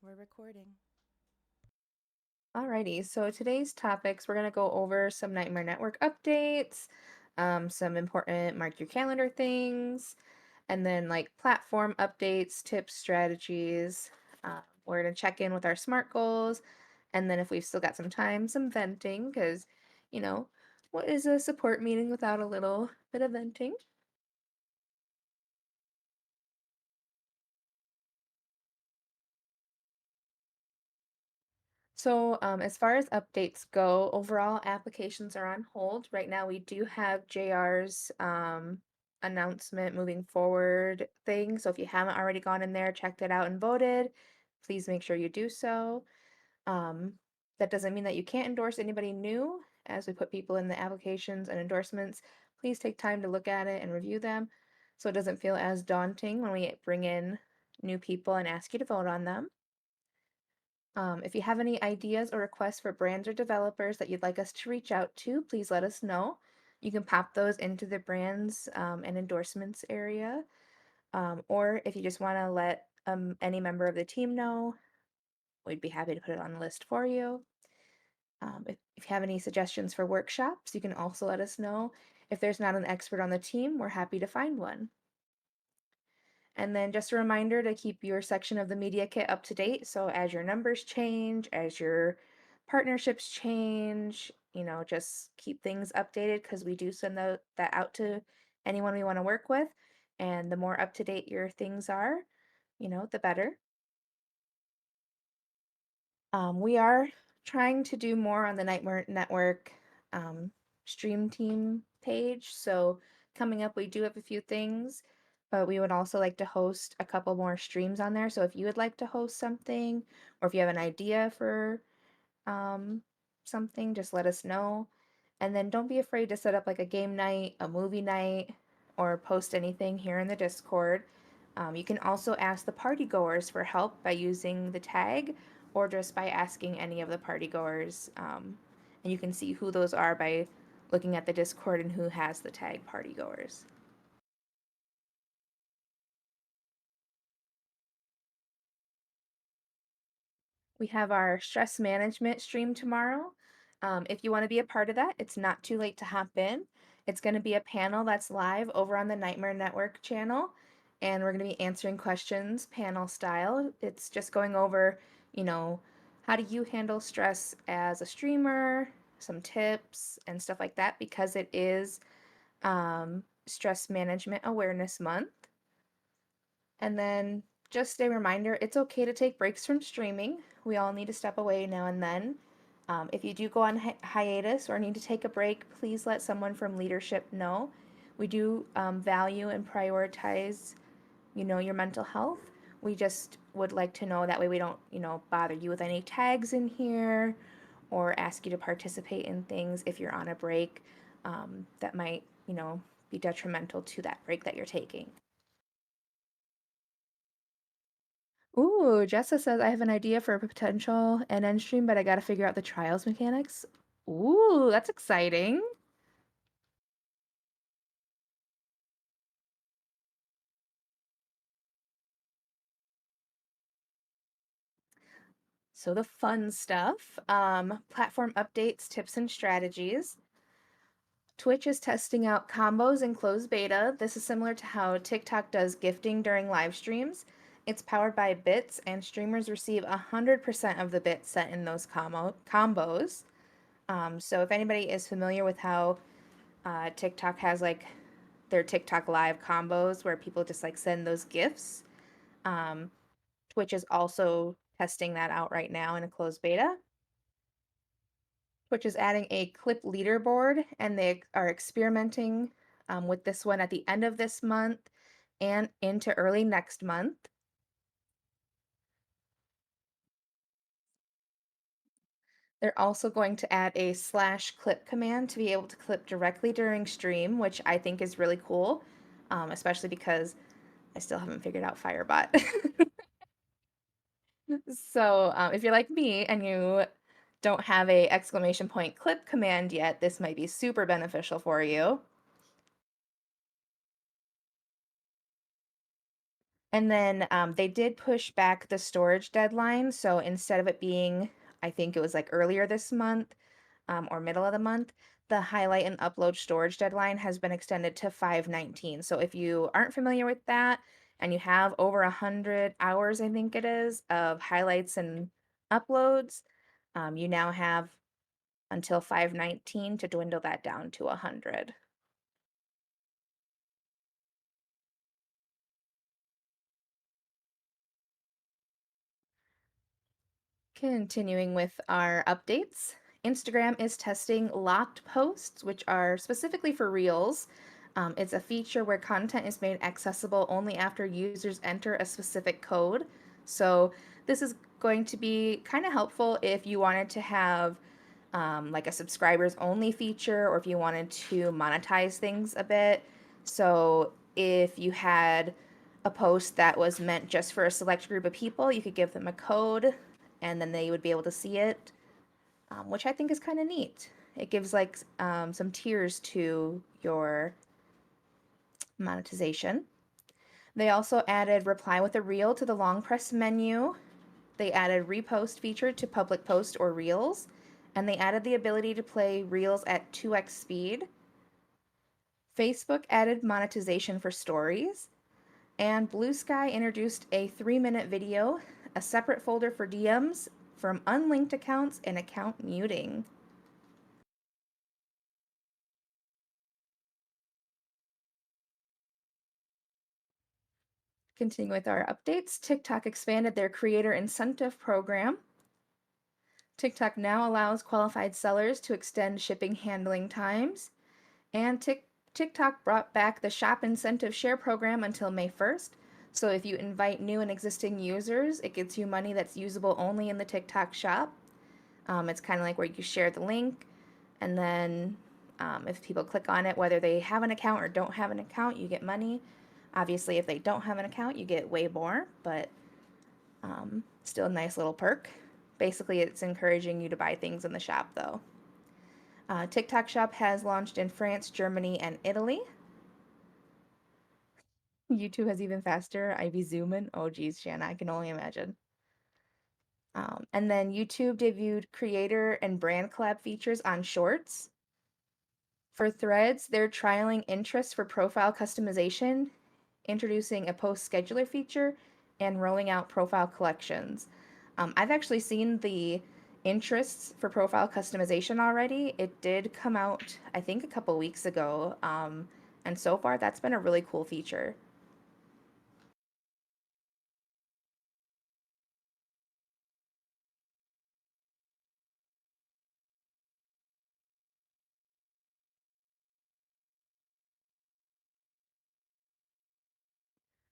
We're recording. Alrighty, so today's topics, we're going to go over some Nightmare Network updates, some important mark your calendar things, and then like platform updates, tips, strategies. We're going to check in with our SMART goals, and then if we've still got some time, some venting, because, you know, what is a support meeting without a little bit of venting? So, as far as updates go, overall applications are on hold. Right now, we do have JR's announcement moving forward thing. So, if you haven't already gone in there, checked it out, and voted, please make sure you do so. Um, that doesn't mean that you can't endorse anybody new. As we put people in the applications and endorsements, please take time to look at it and review them so it doesn't feel as daunting when we bring in new people and ask you to vote on them. If you have any ideas or requests for brands or developers that you'd like us to reach out to, please let us know. You can pop those into the brands and endorsements area. Or if you just want to let any member of the team know, we'd be happy to put it on the list for you. If you have any suggestions for workshops, you can also let us know. If there's not an expert on the team, we're happy to find one. And then just a reminder to keep your section of the media kit up to date. So as your numbers change, as your partnerships change, just keep things updated because we do send that out to anyone we want to work with. And the more up to date your things are, the better. We are trying to do more on the Nightmare Network um, stream team page. So coming up, we do have a few things, but we would also like to host a couple more streams on there. So if you would like to host something, or if you have an idea for um, something, just let us know. And then don't be afraid to set up like a game night, a movie night, or post anything here in the Discord. You can also ask the party goers for help by using the tag or just by asking any of the party goers. And you can see who those are by looking at the Discord and who has the tag party goers. We have our stress management stream tomorrow. If you want to be a part of that, it's not too late to hop in. It's going to be a panel that's live over on the Nightmare Network channel, and we're going to be answering questions panel style. It's just going over, you know, how do you handle stress as a streamer, some tips, and stuff like that, because it is Stress Management Awareness Month. And then just a reminder, it's okay to take breaks from streaming. We all need to step away now and then. If you do go on hiatus or need to take a break, please let someone from leadership know. We do value and prioritize, your mental health. We just would like to know that way we don't, bother you with any tags in here or ask you to participate in things if you're on a break that might, be detrimental to that break that you're taking. Ooh, Jessa says I have an idea for a potential NN stream, but I gotta figure out the trials mechanics. Ooh, that's exciting. So the fun stuff, platform updates, tips, and strategies. Twitch is testing out combos in closed beta. This is similar to how TikTok does gifting during live streams. It's powered by bits, and streamers receive 100% of the bits set in those combos. So if anybody is familiar with how TikTok has like their TikTok live combos where people just like send those gifts. Um, Twitch is also testing that out right now in a closed beta. Twitch is adding a clip leaderboard and they are experimenting with this one at the end of this month and into early next month. They're also going to add a /clip command to be able to clip directly during stream, which I think is really cool, especially because I still haven't figured out Firebot. So, if you're like me and you don't have a exclamation point clip command yet, this might be super beneficial for you. And then they did push back the storage deadline. So instead of it being, I think it was like earlier this month or middle of the month, the highlight and upload storage deadline has been extended to 5/19. So if you aren't familiar with that and you have over 100 hours, I think it is, of highlights and uploads, you now have until 5/19 to dwindle that down to 100. Continuing with our updates, Instagram is testing locked posts, which are specifically for Reels. It's a feature where content is made accessible only after users enter a specific code. So, this is going to be kind of helpful if you wanted to have like a subscribers only feature or if you wanted to monetize things a bit. So, if you had a post that was meant just for a select group of people, you could give them a code and then they would be able to see it, which I think is kind of neat. It gives like some tiers to your monetization. They also added reply with a reel to the long press menu. They added repost feature to public post or reels. And they added the ability to play reels at 2x speed. Facebook added monetization for stories. And Blue Sky introduced a 3-minute video, a separate folder for DMs from unlinked accounts, and account muting. Continuing with our updates, TikTok expanded their creator incentive program. TikTok now allows qualified sellers to extend shipping handling times. And TikTok brought back the Shop Incentive Share program until May 1st. So if you invite new and existing users, it gets you money that's usable only in the TikTok shop. It's kind of like where you share the link, and then if people click on it, whether they have an account or don't have an account, you get money. Obviously, if they don't have an account, you get way more, but still a nice little perk. Basically, it's encouraging you to buy things in the shop, though. TikTok Shop has launched in France, Germany, and Italy. YouTube has even faster. I be zooming. Oh, geez, Shanna, I can only imagine. And then YouTube debuted creator and brand collab features on Shorts. For Threads, they're trialing interest for profile customization, introducing a post scheduler feature, and rolling out profile collections. I've actually seen the interests for profile customization already. It did come out, I think, a couple weeks ago. And so far, that's been a really cool feature.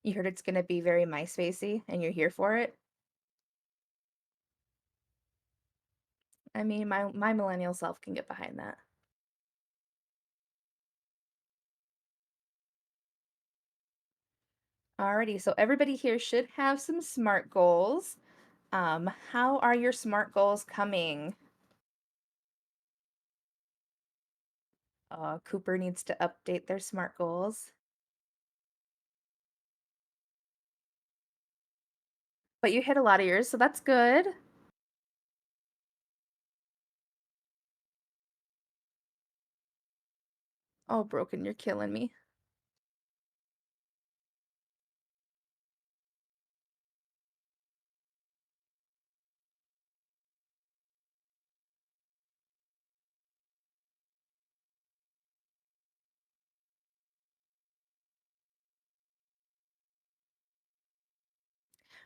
You heard it's going to be very MySpacey, and you're here for it. I mean, my millennial self can get behind that. Alrighty, so everybody here should have some SMART goals. How are your SMART goals coming? Cooper needs to update their SMART goals. But you hit a lot of yours, so that's good. Oh, Broken, you're killing me.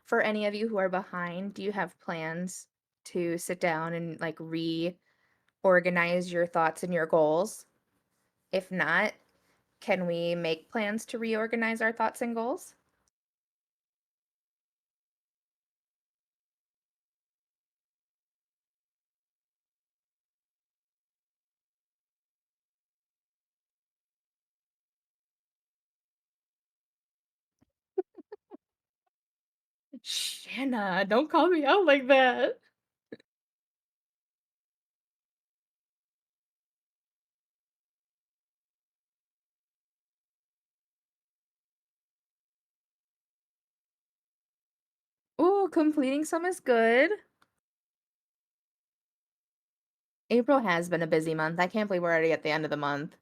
For any of you who are behind, do you have plans to sit down and like reorganize your thoughts and your goals? If not, can we make plans to reorganize our thoughts and goals? Shanna, don't call me out like that. well, completing some is good. April has been a busy month. I can't believe we're already at the end of the month.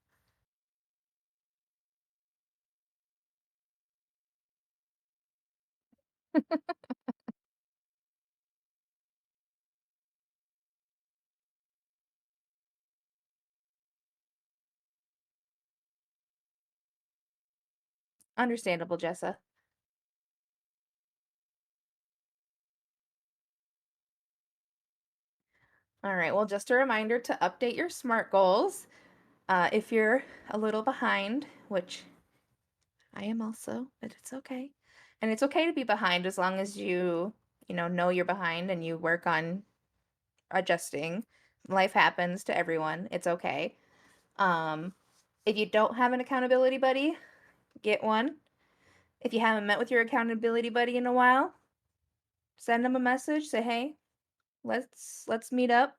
Understandable, Jessa. All right, well, just a reminder to update your SMART goals. If you're a little behind, which I am also, but it's okay. And it's okay to be behind as long as you know you're behind and you work on adjusting. Life happens to everyone. It's okay. Um, if you don't have an accountability buddy, get one. If you haven't met with your accountability buddy in a while, send them a message, say, "Hey, let's meet up."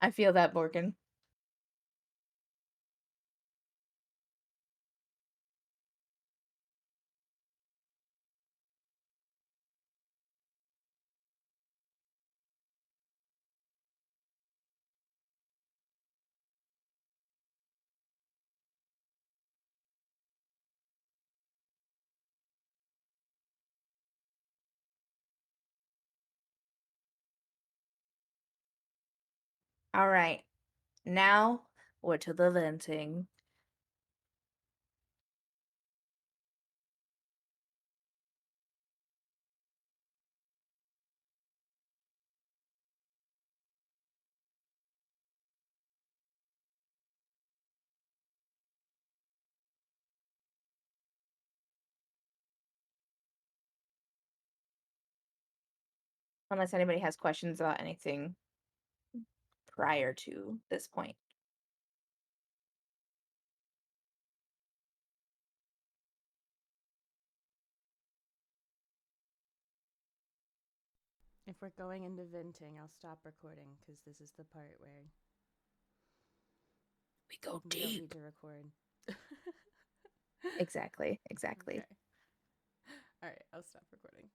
I feel that, Morgan. All right. Now we're to the venting. Unless anybody has questions about anything prior to this point. If we're going into venting, I'll stop recording because this is the part where We go we don't need deep. to record. Exactly, exactly. Okay. All right, I'll stop recording.